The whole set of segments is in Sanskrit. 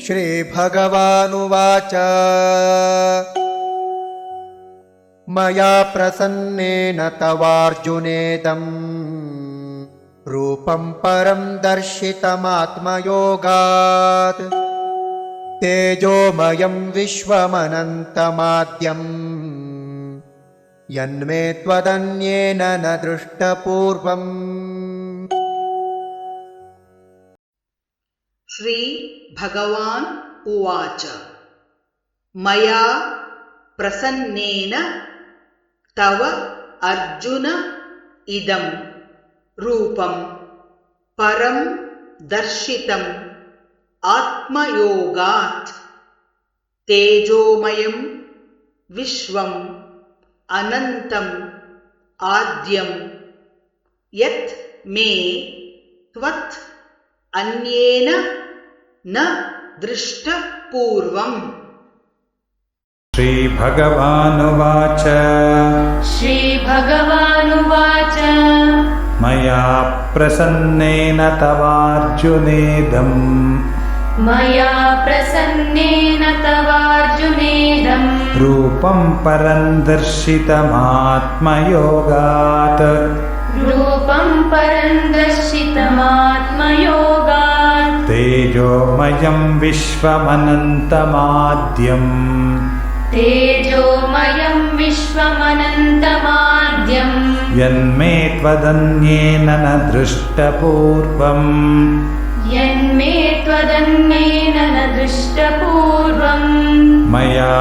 श्रीभगवानुवाच मया प्रसन्नेन तवार्जुनेदं रूपं परं दर्शितमात्मयोगात् तेजोमयं विश्वमनन्तमाद्यम् यन्मे त्वदन्येन न दृष्टपूर्वम्। श्री भगवान् उवाच मया प्रसन्नेन तव अर्जुन इदं रूपं परं दर्शितम् आत्मयोगात् तेजोमयं विश्वम् अनन्तम् आद्यं यत् मे त्वत् अन्येन न दृष्टपूर्वम्। श्रीभगवानुवाच श्रीभगवानुवाच मया प्रसन्नेन तवार्जुनेदं रूपं परं दर्शितमात्मयोगात् तेजोमयं विश्वमनन्तमाद्यम् यन्मे त्वदन्येन न दृष्टपूर्वम्। मया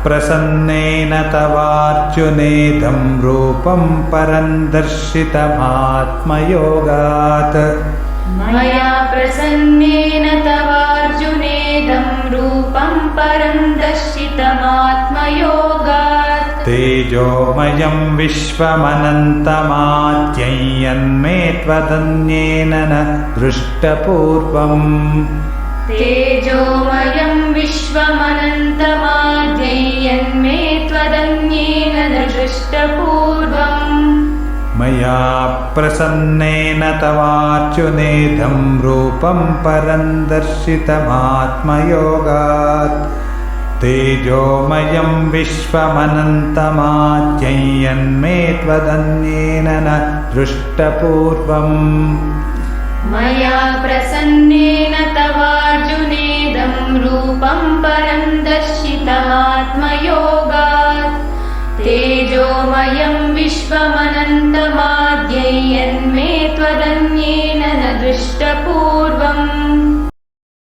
प्रसन्नेन तवार्जुनेदं रूपं परं दर्शितमात्मयोगात् तेजोमयं विश्वमनन्तमाद्यं यन्मे त्वदन्येन न दृष्टपूर्वम्। मया प्रसन्नेन तवार्जुनेदं रूपं परं दर्शितमात्मयोगात् तेजोमयं विश्वमनन्तमाद्यं यन्मे त्वदन्येन न दृष्टपूर्वम्।